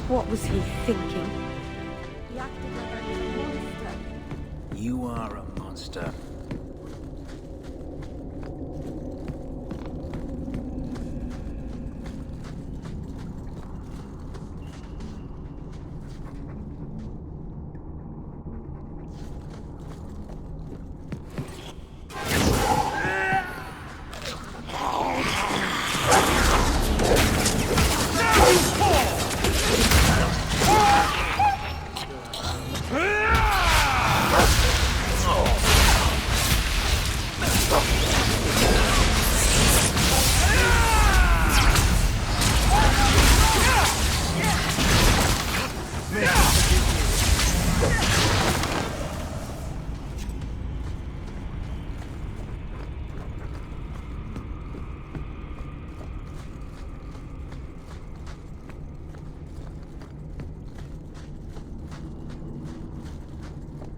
What was he thinking? He acted like I was a monster. You are a monster.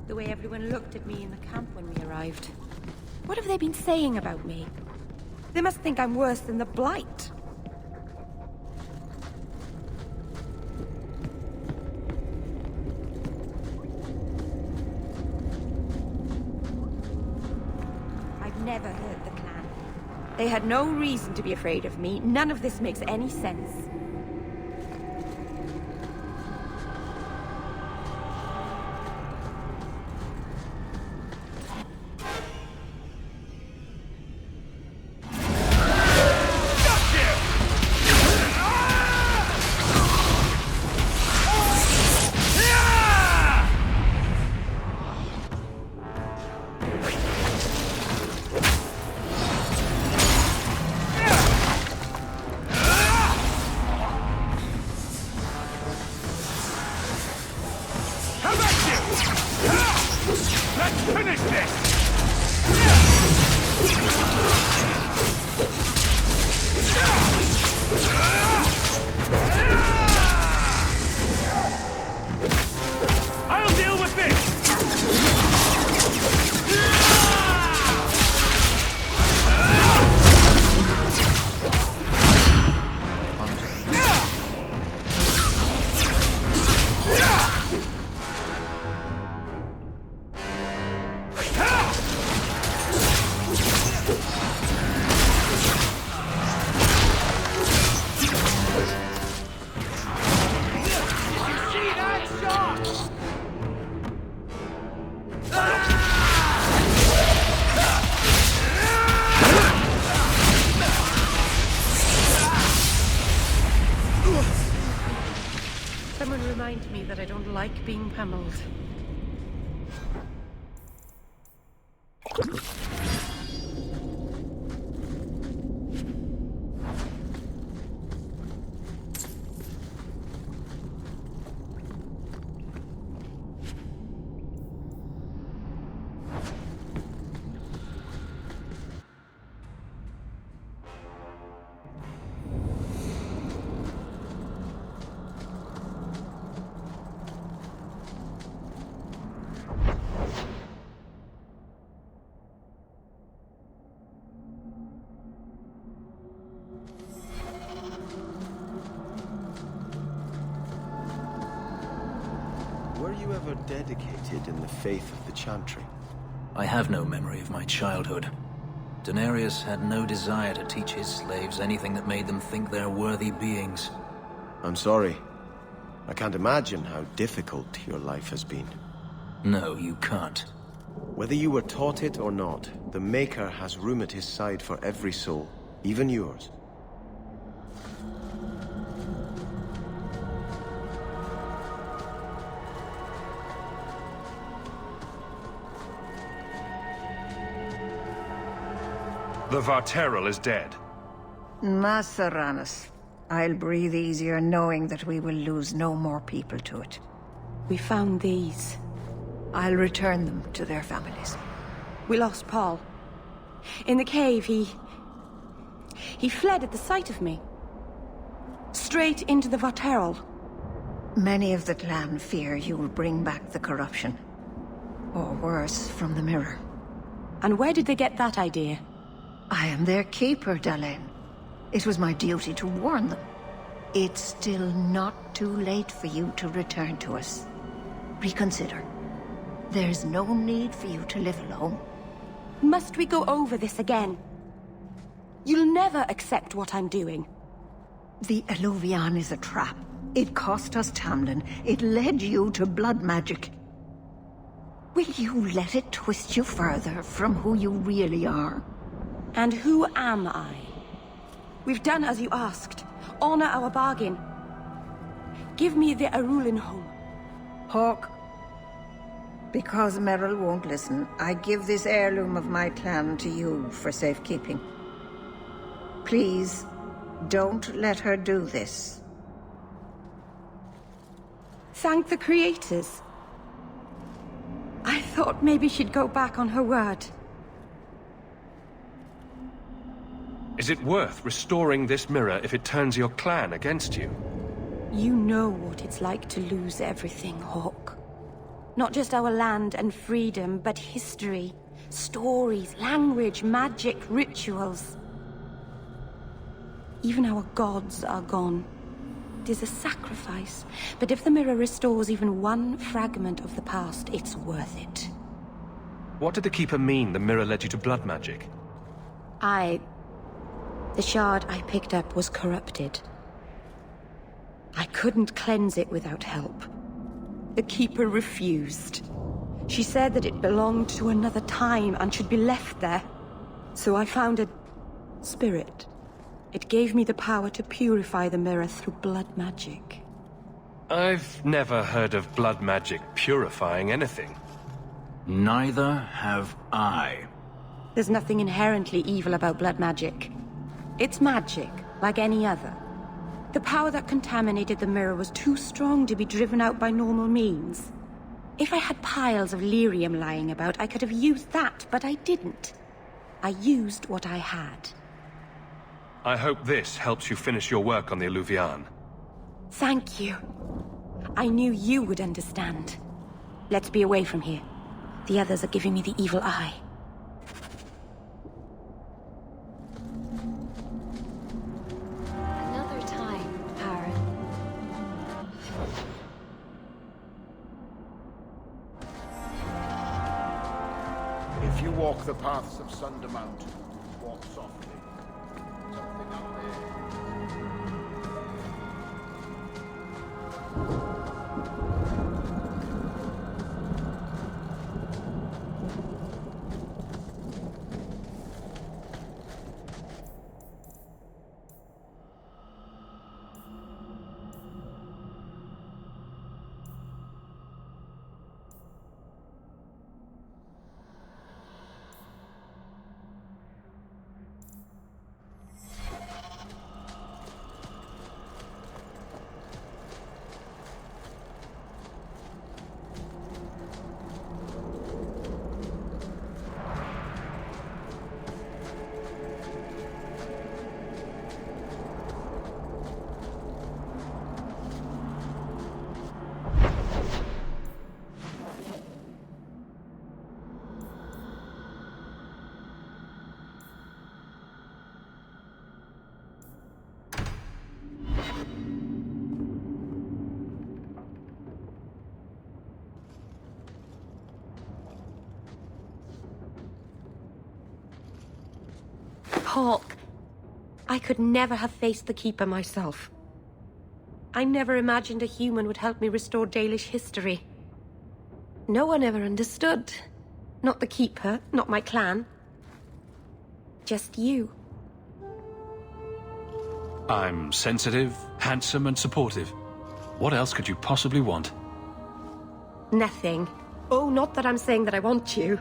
The way everyone looked at me in the camp when we arrived. What have they been saying about me? They must think I'm worse than the Blight. I've never heard the clan. They had no reason to be afraid of me. None of this makes any sense. Someone remind me that I don't like being pummeled. Were you ever dedicated in the faith of the Chantry? I have no memory of my childhood. Denarius had no desire to teach his slaves anything that made them think they're worthy beings. I'm sorry. I can't imagine how difficult your life has been. No, you can't. Whether you were taught it or not, the Maker has room at his side for every soul, even yours. The Varterral is dead. Masaranas. I'll breathe easier knowing that we will lose no more people to it. We found these. I'll return them to their families. We lost Paul. In the cave, he fled at the sight of me. Straight into the Varterral. Many of the clan fear you will bring back the corruption. Or worse, from the mirror. And where did they get that idea? I am their keeper, Dalain. It was my duty to warn them. It's still not too late for you to return to us. Reconsider. There's no need for you to live alone. Must we go over this again? You'll never accept what I'm doing. The Eluvian is a trap. It cost us Tamlin. It led you to blood magic. Will you let it twist you further from who you really are? And who am I? We've done as you asked. Honor our bargain. Give me the Arulin home. Hawke, because Merrill won't listen, I give this heirloom of my clan to you for safekeeping. Please, don't let her do this. Thank the creators. I thought maybe she'd go back on her word. Is it worth restoring this mirror if it turns your clan against you? You know what it's like to lose everything, Hawke. Not just our land and freedom, but history, stories, language, magic, rituals. Even our gods are gone. It is a sacrifice, but if the mirror restores even one fragment of the past, it's worth it. What did the Keeper mean the mirror led you to blood magic? The shard I picked up was corrupted. I couldn't cleanse it without help. The Keeper refused. She said that it belonged to another time and should be left there. So I found a spirit. It gave me the power to purify the mirror through blood magic. I've never heard of blood magic purifying anything. Neither have I. There's nothing inherently evil about blood magic. It's magic, like any other. The power that contaminated the mirror was too strong to be driven out by normal means. If I had piles of lyrium lying about, I could have used that, but I didn't. I used what I had. I hope this helps you finish your work on the Eluvian. Thank you. I knew you would understand. Let's be away from here. The others are giving me the evil eye. Another time, Aaron. If you walk the paths of Sunder Mountain, walk softly. Something up there. Hawke, I could never have faced the Keeper myself. I never imagined a human would help me restore Dalish history. No one ever understood. Not the Keeper, not my clan. Just you. I'm sensitive, handsome, and supportive. What else could you possibly want? Nothing. Oh, not that I'm saying that I want you.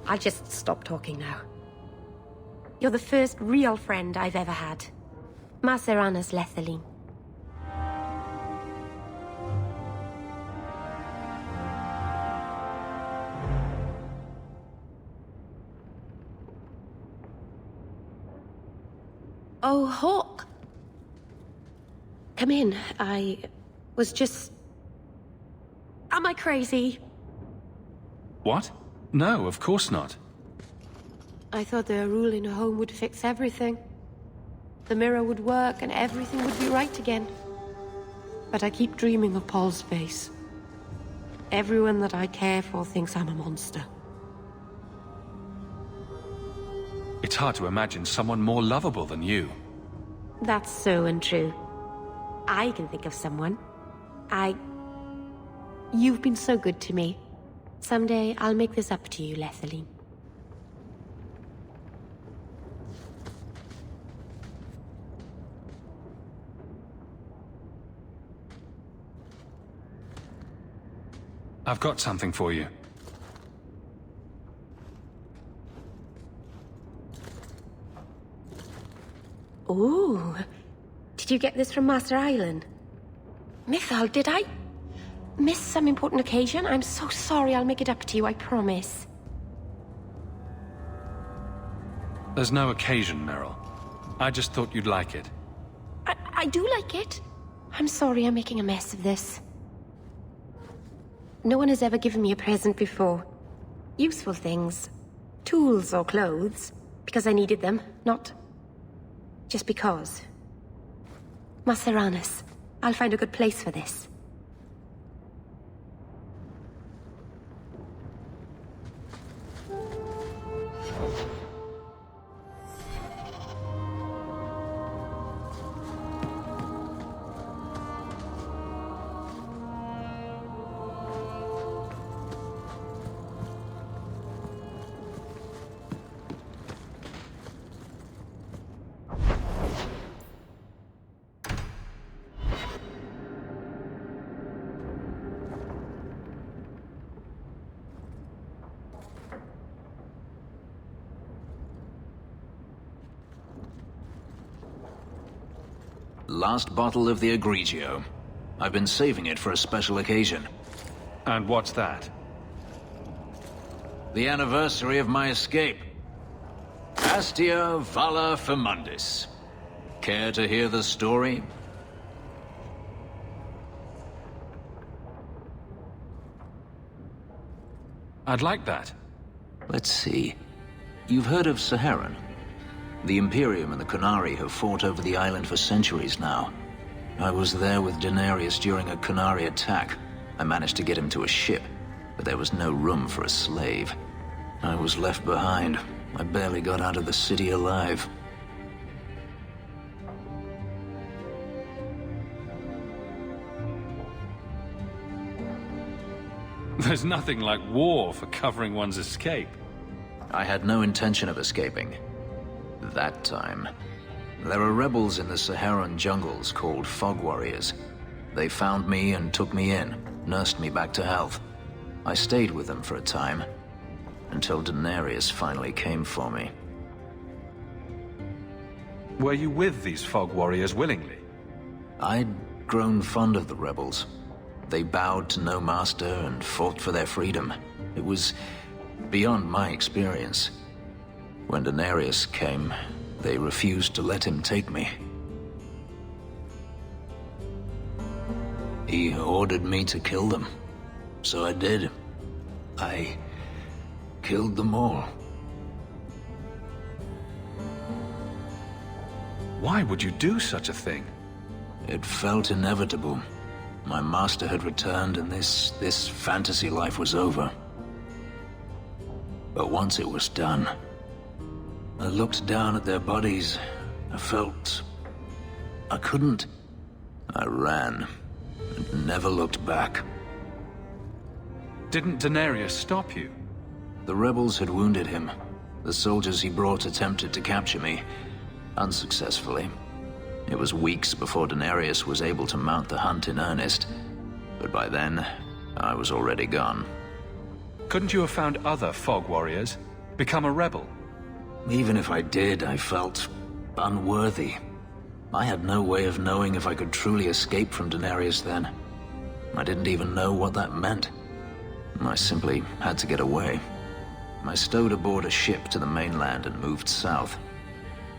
I'll just stop talking now. You're the first real friend I've ever had. Maseranas Lethalin. Oh, Hawke. Come in. I was just... Am I crazy? What? No, of course not. I thought the rule in a home would fix everything. The mirror would work and everything would be right again. But I keep dreaming of Paul's face. Everyone that I care for thinks I'm a monster. It's hard to imagine someone more lovable than you. That's so untrue. I can think of someone. You've been so good to me. Someday I'll make this up to you, Lethaline. I've got something for you. Ooh. Did you get this from Master Island? Mythal, did I miss some important occasion? I'm so sorry. I'll make it up to you, I promise. There's no occasion, Meryl. I just thought you'd like it. I do like it. I'm sorry I'm making a mess of this. No one has ever given me a present before. Useful things. Tools or clothes. Because I needed them, not just because. Maceranis, I'll find a good place for this. Last bottle of the Egregio. I've been saving it for a special occasion. And what's that? The anniversary of my escape. Astia Vala Firmundis. Care to hear the story? I'd like that. Let's see. You've heard of Saharan? The Imperium and the Qunari have fought over the island for centuries now. I was there with Daenerys during a Qunari attack. I managed to get him to a ship, but there was no room for a slave. I was left behind. I barely got out of the city alive. There's nothing like war for covering one's escape. I had no intention of escaping. That time. There are rebels in the Saharan jungles called Fog Warriors. They found me and took me in, nursed me back to health. I stayed with them for a time, until Daenerys finally came for me. Were you with these Fog Warriors willingly? I'd grown fond of the rebels. They bowed to no master and fought for their freedom. It was beyond my experience. When Daenerys came, they refused to let him take me. He ordered me to kill them. So I did. I killed them all. Why would you do such a thing? It felt inevitable. My master had returned and this fantasy life was over. But once it was done, I looked down at their bodies. I felt I couldn't. I ran and never looked back. Didn't Daenerys stop you? The rebels had wounded him. The soldiers he brought attempted to capture me, unsuccessfully. It was weeks before Daenerys was able to mount the hunt in earnest, but by then, I was already gone. Couldn't you have found other Fog Warriors? Become a rebel? Even if I did, I felt unworthy. I had no way of knowing if I could truly escape from Daenerys then. I didn't even know what that meant. I simply had to get away. I stowed aboard a ship to the mainland and moved south,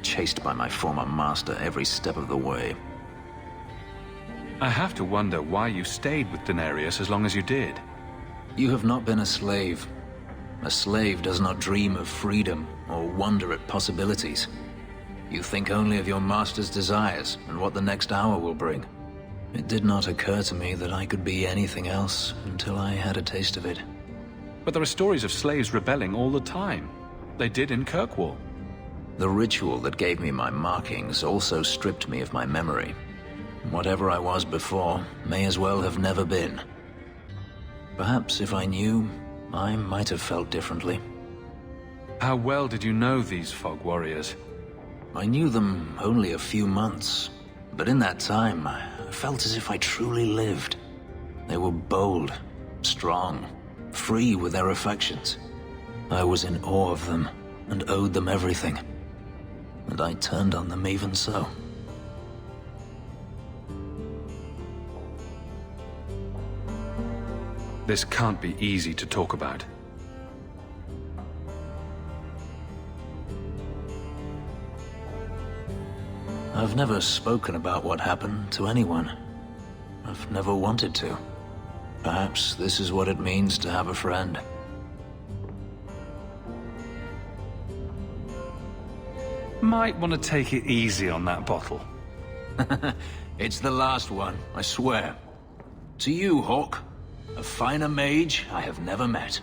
chased by my former master every step of the way. I have to wonder why you stayed with Daenerys as long as you did. You have not been a slave. A slave does not dream of freedom or wonder at possibilities. You think only of your master's desires and what the next hour will bring. It did not occur to me that I could be anything else until I had a taste of it. But there are stories of slaves rebelling all the time. They did in Kirkwall. The ritual that gave me my markings also stripped me of my memory. Whatever I was before may as well have never been. Perhaps if I knew, I might have felt differently. How well did you know these Fog Warriors? I knew them only a few months, but in that time, I felt as if I truly lived. They were bold, strong, free with their affections. I was in awe of them and owed them everything. And I turned on them even so. This can't be easy to talk about. I've never spoken about what happened to anyone. I've never wanted to. Perhaps this is what it means to have a friend. Might want to take it easy on that bottle. It's the last one, I swear. To you, Hawke. A finer mage I have never met.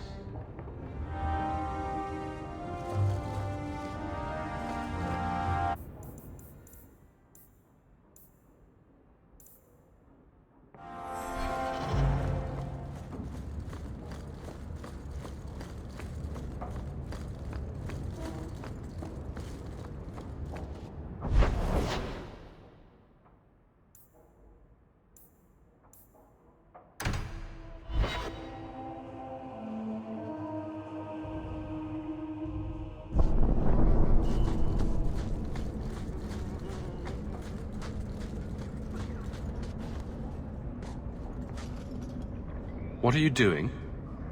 What are you doing?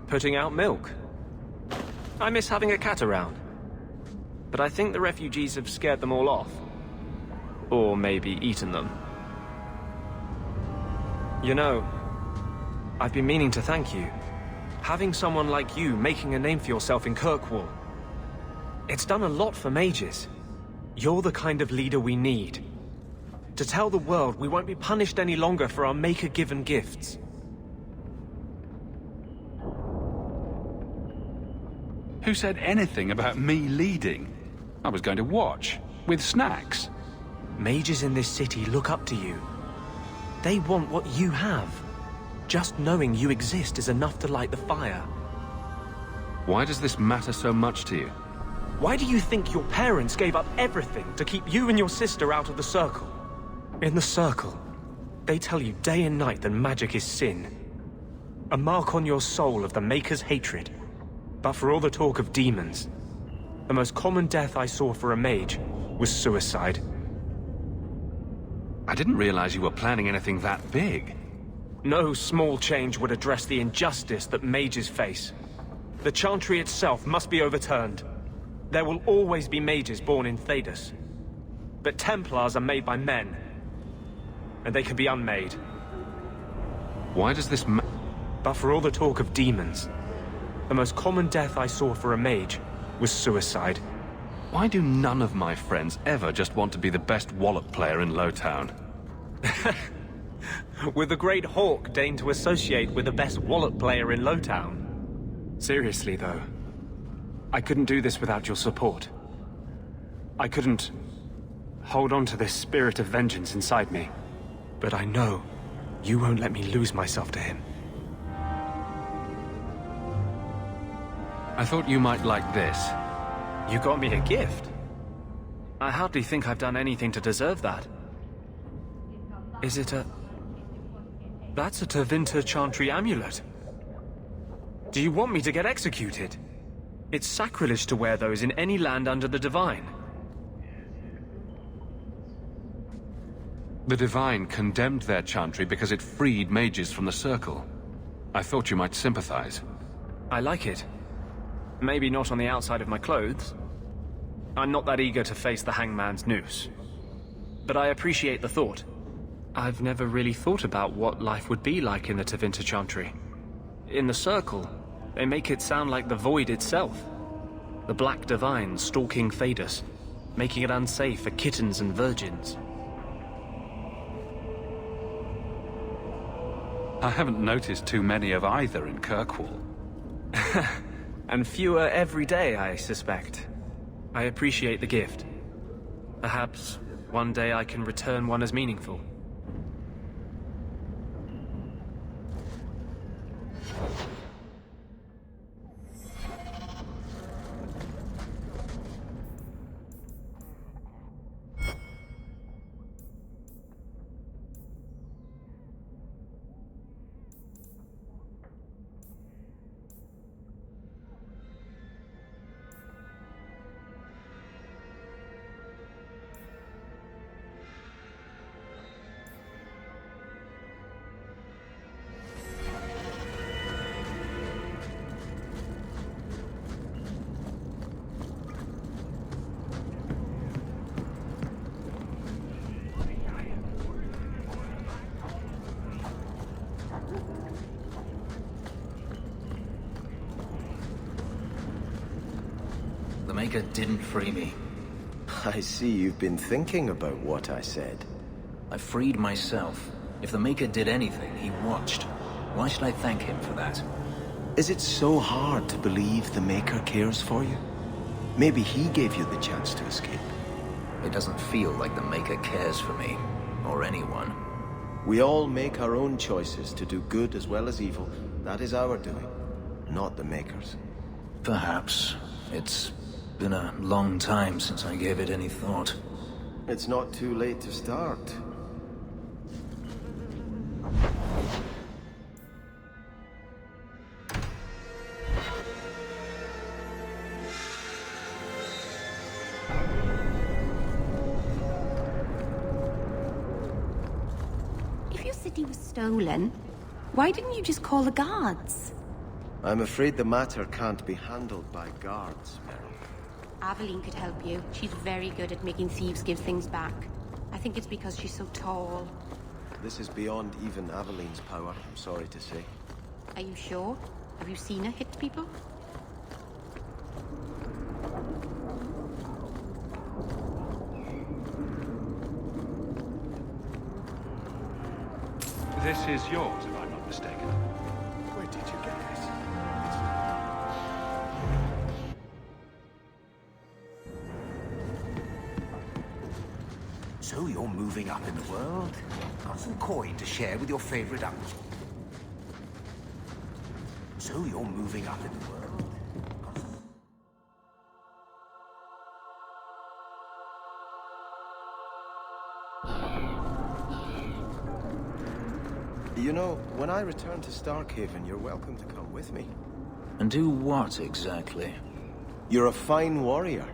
Putting out milk. I miss having a cat around. But I think the refugees have scared them all off. Or maybe eaten them. You know, I've been meaning to thank you. Having someone like you making a name for yourself in Kirkwall. It's done a lot for mages. You're the kind of leader we need. To tell the world we won't be punished any longer for our Maker-given gifts. Who said anything about me leading? I was going to watch, with snacks. Mages in this city look up to you. They want what you have. Just knowing you exist is enough to light the fire. Why does this matter so much to you? Why do you think your parents gave up everything to keep you and your sister out of the Circle? In the Circle, they tell you day and night that magic is sin. A mark on your soul of the Maker's hatred. But for all the talk of demons, the most common death I saw for a mage was suicide. I didn't realize you were planning anything that big. No small change would address the injustice that mages face. The Chantry itself must be overturned. There will always be mages born in Thedas. But Templars are made by men. And they can be unmade. Why does this matter? But for all the talk of demons, the most common death I saw for a mage was suicide. Why do none of my friends ever just want to be the best Wallop player in Lowtown? With the great Hawke deigned to associate with the best Wallop player in Lowtown. Seriously, though, I couldn't do this without your support. I couldn't hold on to this spirit of vengeance inside me. But I know you won't let me lose myself to him. I thought you might like this. You got me a gift? I hardly think I've done anything to deserve that. Is it a... That's a Tevinter Chantry amulet. Do you want me to get executed? It's sacrilege to wear those in any land under the Divine. The Divine condemned their Chantry because it freed mages from the Circle. I thought you might sympathize. I like it. Maybe not on the outside of my clothes. I'm not that eager to face the hangman's noose. But I appreciate the thought. I've never really thought about what life would be like in the Tevinter Chantry. In the Circle, they make it sound like the Void itself. The Black Divine stalking Thedas. making it unsafe for kittens and virgins. I haven't noticed too many of either in Kirkwall. And fewer every day, I suspect. I appreciate the gift. Perhaps one day I can return one as meaningful. The Maker didn't free me. I see you've been thinking about what I said. I freed myself. If the Maker did anything, he watched. Why should I thank him for that? Is it so hard to believe the Maker cares for you? Maybe he gave you the chance to escape. It doesn't feel like the Maker cares for me, or anyone. We all make our own choices to do good as well as evil. That is our doing, not the Maker's. Perhaps. It's been a long time since I gave it any thought. It's not too late to start. If your city was stolen, why didn't you just call the guards? I'm afraid the matter can't be handled by guards, Meryl. Aveline could help you. She's very good at making thieves give things back. I think it's because she's so tall. This is beyond even Aveline's power, I'm sorry to say. Are you sure? Have you seen her hit people? This is yours, if I'm not mistaken. Where did you get this? So you're moving up in the world? Got some coin to share with your favorite uncle. So you're moving up in the world? You know, when I return to Starkhaven, you're welcome to come with me. And do what, exactly? You're a fine warrior.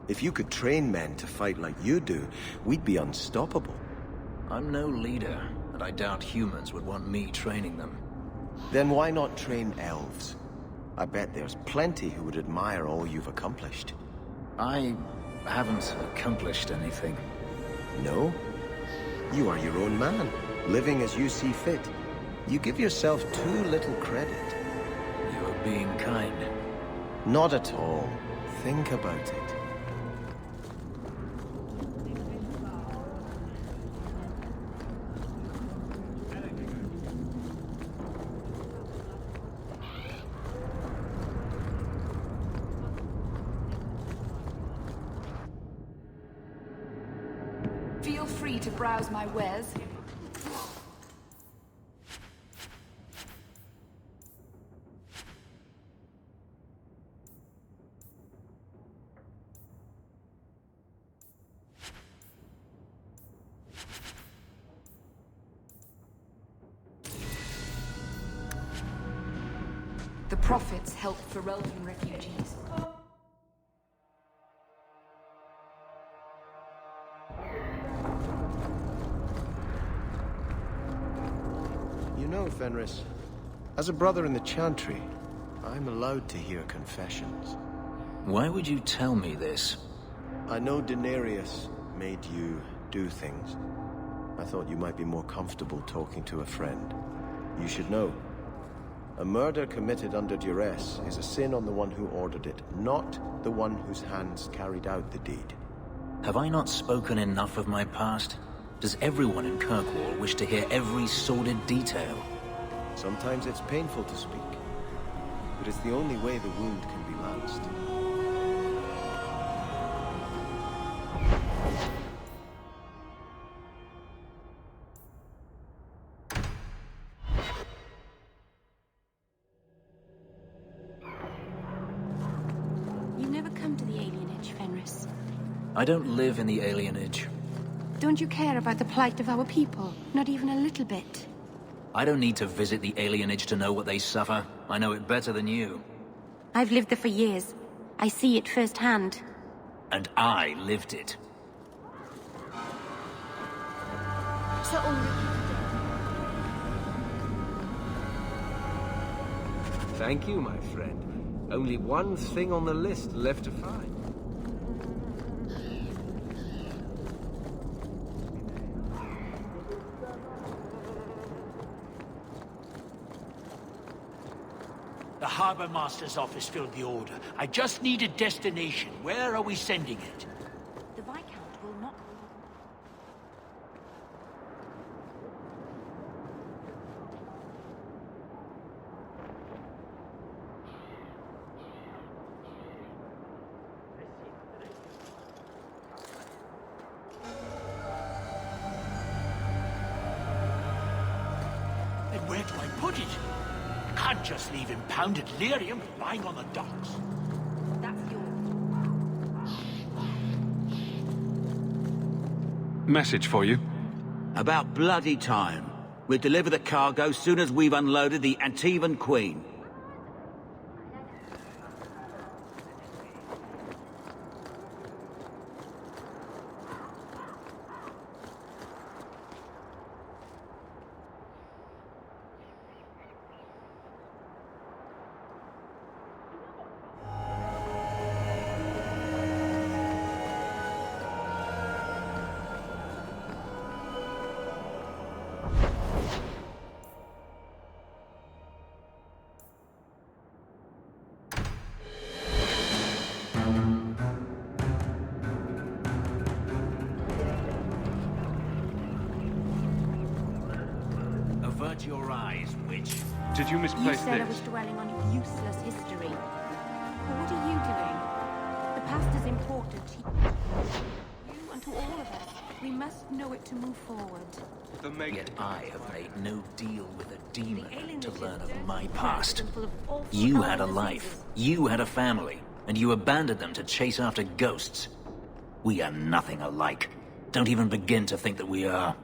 If you could train men to fight like you do, we'd be unstoppable. I'm no leader, and I doubt humans would want me training them. Then why not train elves? I bet there's plenty who would admire all you've accomplished. I haven't accomplished anything. No? You are your own man, living as you see fit. You give yourself too little credit. You are being kind. Not at all. Think about it. Feel free to browse my wares. The Prophets help Ferelden refugees. You know, Fenris, as a brother in the Chantry, I'm allowed to hear confessions. Why would you tell me this? I know Daenerys made you do things. I thought you might be more comfortable talking to a friend. You should know. A murder committed under duress is a sin on the one who ordered it, not the one whose hands carried out the deed. Have I not spoken enough of my past? Does everyone in Kirkwall wish to hear every sordid detail? Sometimes it's painful to speak, but it's the only way the wound can be lanced. You never come to the Alienage, Fenris. I don't live in the Alienage. Don't you care about the plight of our people? Not even a little bit. I don't need to visit the Alienage to know what they suffer. I know it better than you. I've lived there for years. I see it firsthand. And I lived it. So Thank you, my friend. Only one thing on the list left to find. The Harbor Master's office filled the order. I just need a destination. Where are we sending it? The Viscount will not... And where do I put it? Can't just leave impounded lyrium lying on the docks. That's yours. Message for you. About bloody time. We'll deliver the cargo soon as we've unloaded the Antivan Queen. Avert your eyes, witch. Did you You misplace said I this? was dwelling on useless history. But what are you doing? The past is important. You and to all of us. We must know it to move forward. Yet I have made no deal with a demon to learn of my Dirty, past. and full of awful You had a diseases. life, you had a family, and you abandoned them to chase after ghosts. We are nothing alike. Don't even begin to think that we are.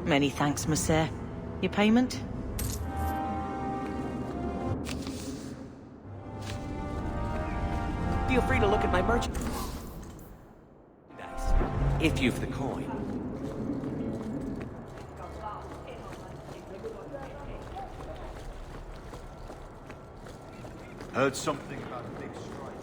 Many thanks, Monsieur. Your payment? Feel free to look at my merchandise. If you've the coin. Heard something about a big strike.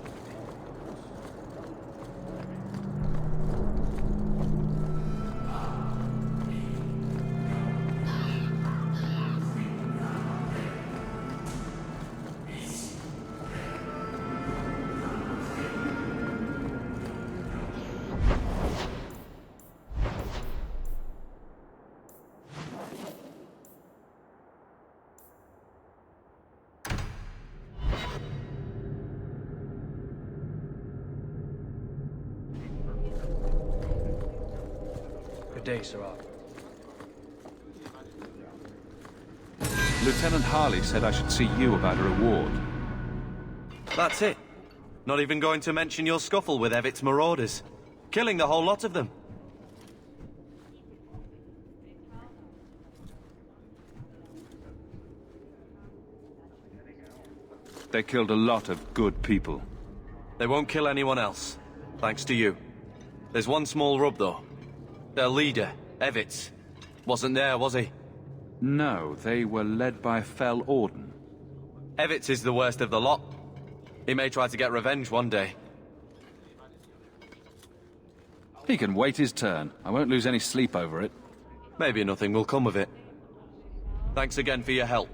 Good day, Sir Arthur. Lieutenant Harley said I should see you about a reward. That's it. Not even going to mention your scuffle with Evit's marauders. Killing the whole lot of them. They killed a lot of good people. They won't kill anyone else. Thanks to you. There's one small rub, though. Their leader, Evitz, wasn't there, was he? No, they were led by Fell Orden. Evitz is the worst of the lot. He may try to get revenge one day. He can wait his turn. I won't lose any sleep over it. Maybe nothing will come of it. Thanks again for your help.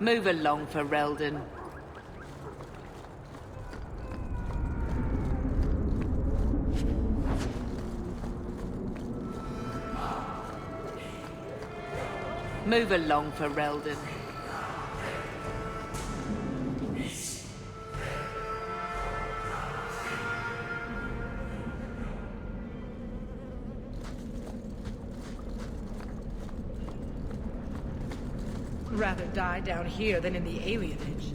Move along, Ferelden. Move along, Ferelden. Rather die down here than in the alienage.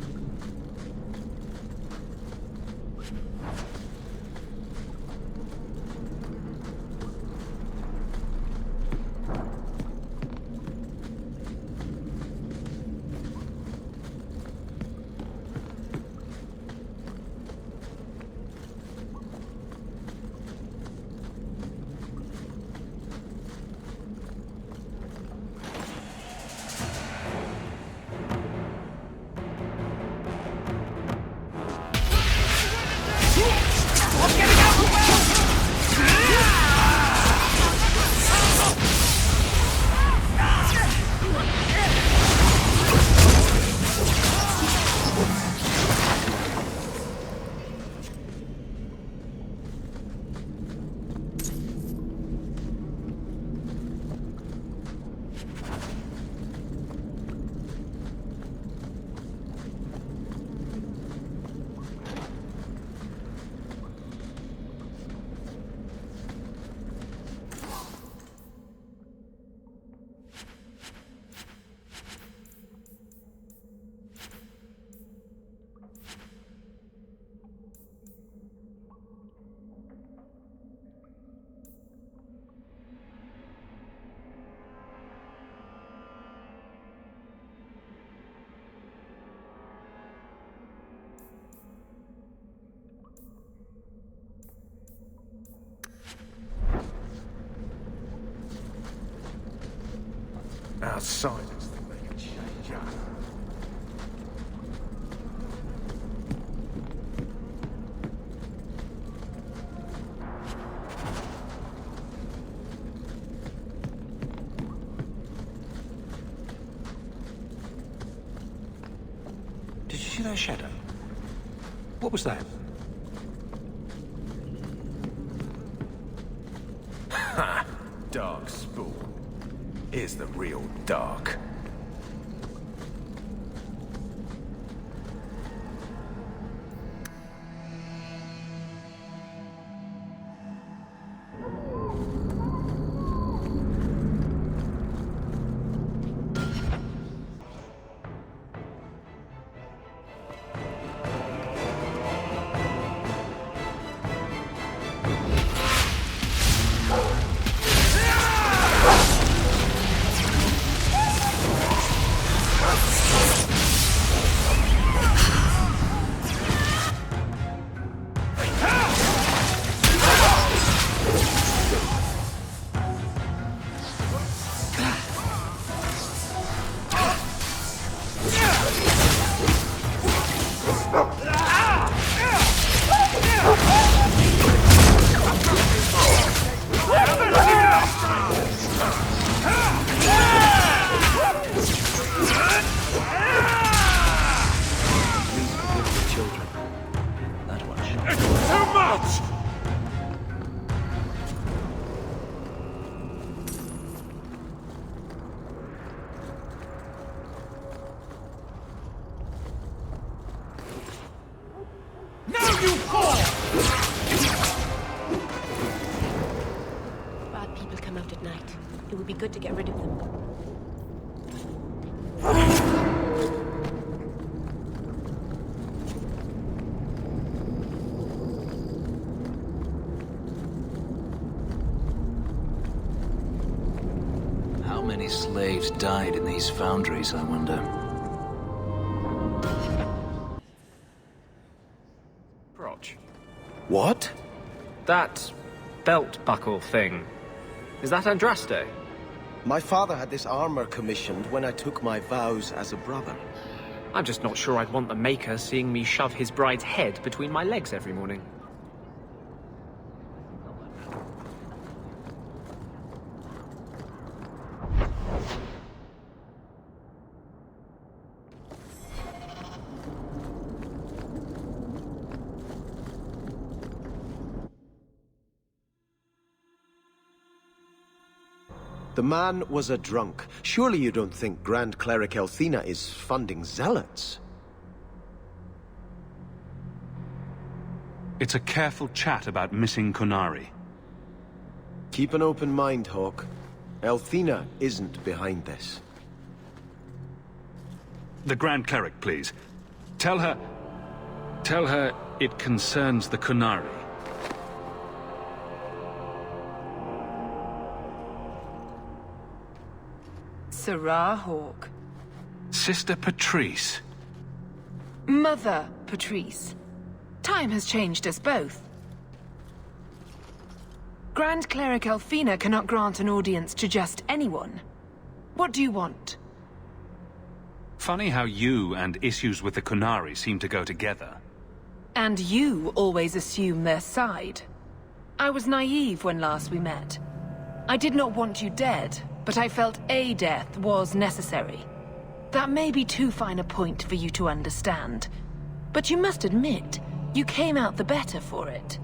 Outsiders think they can change us. Did you see that shadow? What was that? Ha! Dark Spawn. Here's the real dark. you fall! Bad people come out at night. It would be good to get rid of them. How many slaves died in these foundries, I wonder? Broch. What? That belt buckle thing. Is that Andraste? My father had this armor commissioned when I took my vows as a brother. I'm just not sure I'd want the Maker seeing me shove his bride's head between my legs every morning. The man was a drunk. Surely you don't think Grand Cleric Elthina is funding zealots? It's a careful chat about missing Qunari. Keep an open mind, Hawke. Elthina isn't behind this. The Grand Cleric, please. Tell her it concerns the Qunari. Serah Hawke. Sister Patrice. Mother Patrice. Time has changed us both. Grand Cleric Elthina cannot grant an audience to just anyone. What do you want? Funny how you and issues with the Qunari seem to go together. And you always assume their side. I was naive when last we met. I did not want you dead, but I felt a death was necessary. That may be too fine a point for you to understand, but you must admit, you came out the better for it.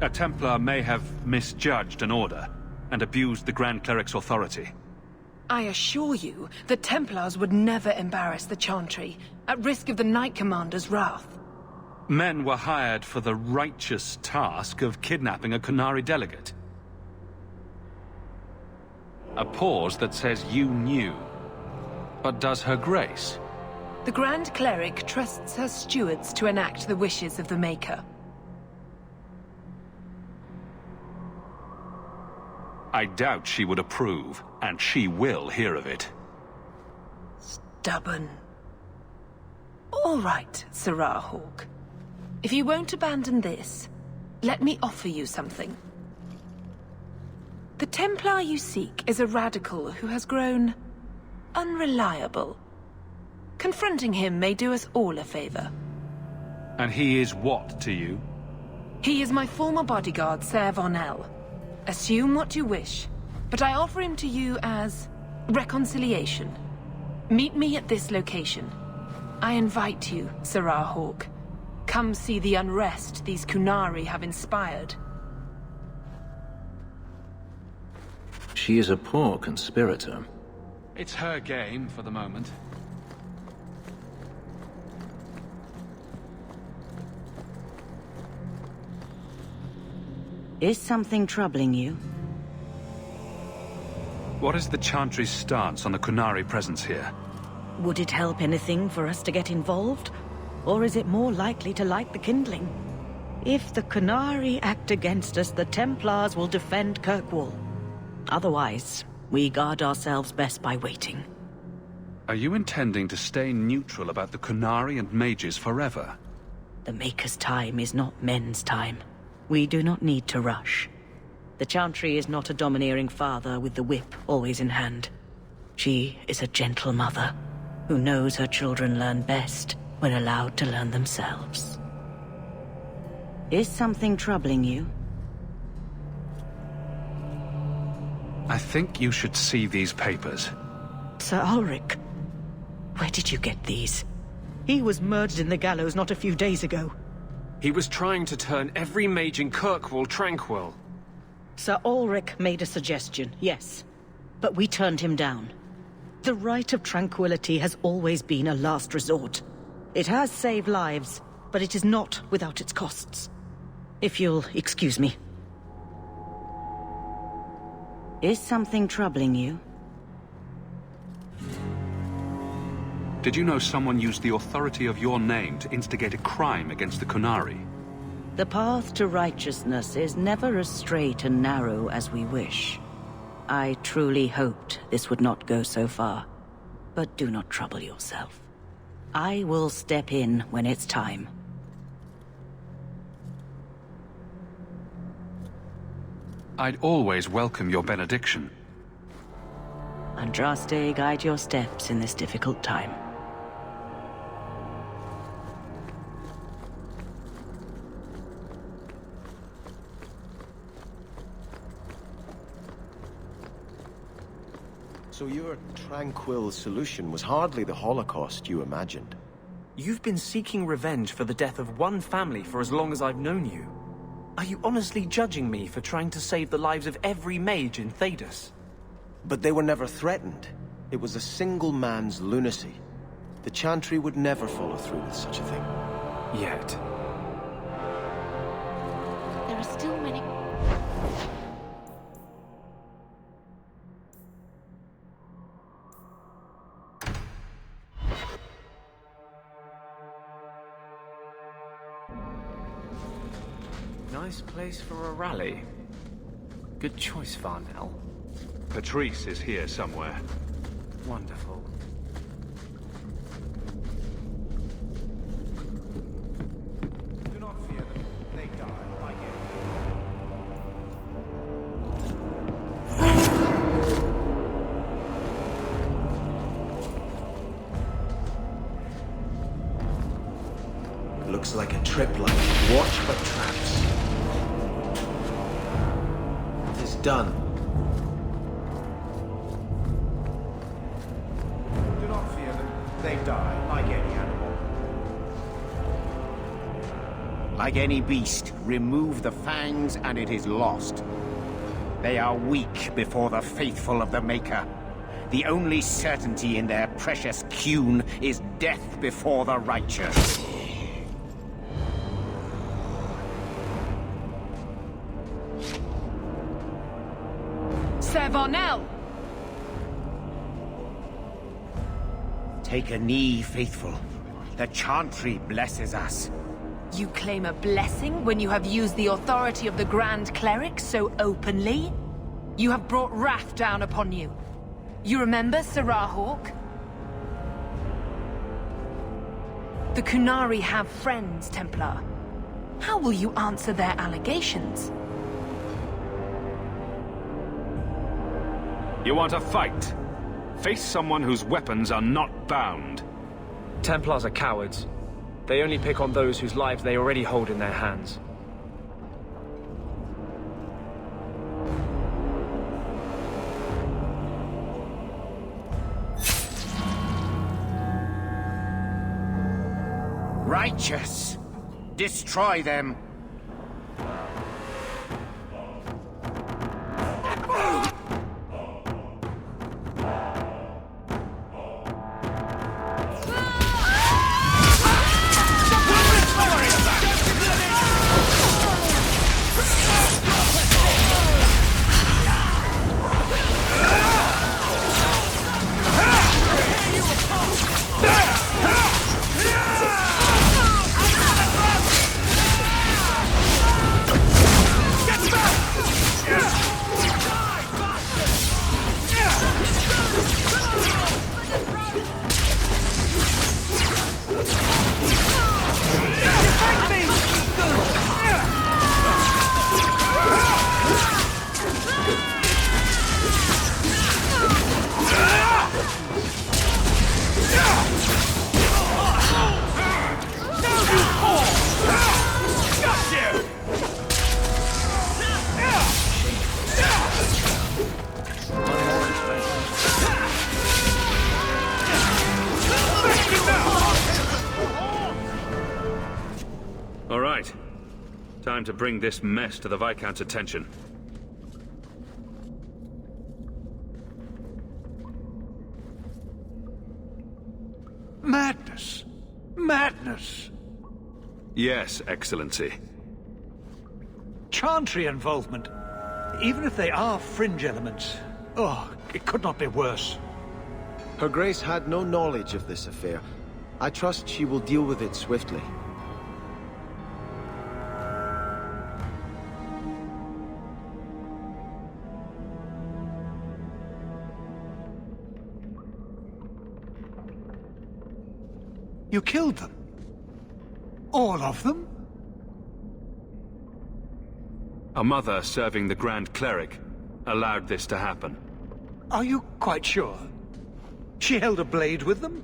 A Templar may have misjudged an order and abused the Grand Cleric's authority. I assure you, the Templars would never embarrass the Chantry, at risk of the Knight Commander's wrath. Men were hired for the righteous task of kidnapping a Qunari delegate. A pause that says you knew. But does her grace? The Grand Cleric trusts her stewards to enact the wishes of the Maker. I doubt she would approve, and she will hear of it. Stubborn. All right, Serah Hawke. If you won't abandon this, let me offer you something. The Templar you seek is a radical who has grown unreliable. Confronting him may do us all a favor. And he is what to you? He is my former bodyguard, Ser Von El. Assume what you wish, but I offer him to you as reconciliation. Meet me at this location. I invite you, Serah Hawke. Come see the unrest these Qunari have inspired. She is a poor conspirator. It's her game for the moment. Is something troubling you? What is the Chantry's stance on the Qunari presence here? Would it help anything for us to get involved? Or is it more likely to light the kindling? If the Qunari act against us, the Templars will defend Kirkwall. Otherwise, we guard ourselves best by waiting. Are you intending to stay neutral about the Qunari and mages forever? The Maker's time is not men's time. We do not need to rush. The Chantry is not a domineering father with the whip always in hand. She is a gentle mother who knows her children learn best when allowed to learn themselves. Is something troubling you? I think you should see these papers. Sir Ulrich, where did you get these? He was murdered in the gallows not a few days ago. He was trying to turn every mage in Kirkwall tranquil. Sir Ulrich made a suggestion, yes. But we turned him down. The right of tranquility has always been a last resort. It has saved lives, but it is not without its costs. If you'll excuse me. Is something troubling you? Did you know someone used the authority of your name to instigate a crime against the Qunari? The path to righteousness is never as straight and narrow as we wish. I truly hoped this would not go so far. But do not trouble yourself. I will step in when it's time. I'd always welcome your benediction. Andraste, guide your steps in this difficult time. So your tranquil solution was hardly the Holocaust you imagined. You've been seeking revenge for the death of one family for as long as I've known you. Are you honestly judging me for trying to save the lives of every mage in Thedas? But they were never threatened. It was a single man's lunacy. The Chantry would never follow through with such a thing. Yet. There are still many... Nice place for a rally. Good choice, Varnell. Patrice is here somewhere. Wonderful. Do not fear them. They die like Looks like a tripline. Watch for traps. It's done. Do not fear them. They die like any animal. Like any beast, remove the fangs and it is lost. They are weak before the faithful of the Maker. The only certainty in their precious Qun is death before the righteous. Sir Varnell! Take a knee, faithful. The Chantry blesses us. You claim a blessing when you have used the authority of the Grand Cleric so openly? You have brought wrath down upon you. You remember Serah Hawk? The Qunari have friends, Templar. How will you answer their allegations? You want a fight? Face someone whose weapons are not bound. Templars are cowards. They only pick on those whose lives they already hold in their hands. Righteous! Destroy them! All right. Time to bring this mess to the Viscount's attention. madness. Madness. Yes, Excellency. Chantry involvement. Even if they are fringe elements. Oh, it could not be worse. Her Grace had no knowledge of this affair. I trust she will deal with it swiftly. You killed them? All of them? A mother serving the Grand Cleric allowed this to happen. Are you quite sure? She held a blade with them?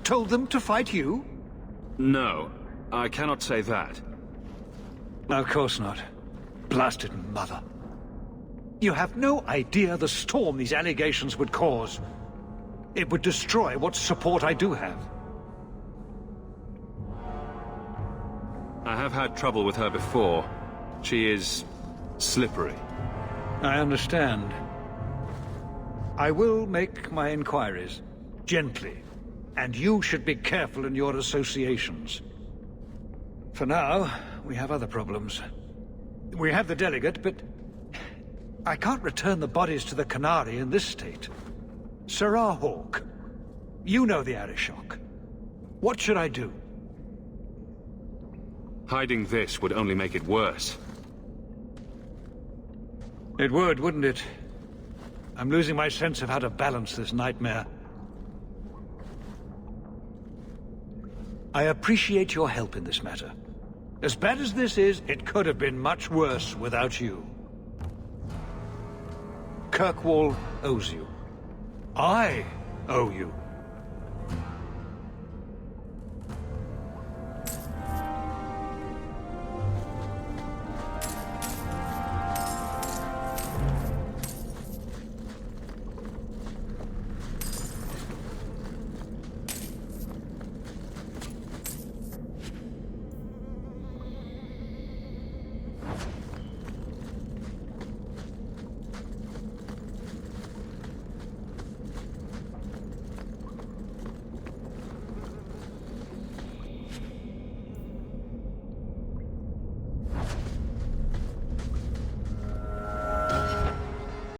Told them to fight you? No, I cannot say that. Of course not. Blasted mother. You have no idea the storm these allegations would cause. It would destroy what support I do have. I have had trouble with her before. She is slippery. I understand. I will make my inquiries. Gently. And you should be careful in your associations. For now, we have other problems. We have the delegate, but I can't return the bodies to the Qunari in this state. Serah Hawke, you know the Arishok. What should I do? Hiding this would only make it worse. It would, wouldn't it? I'm losing my sense of how to balance this nightmare. I appreciate your help in this matter. As bad as this is, it could have been much worse without you. Kirkwall owes you. I owe you.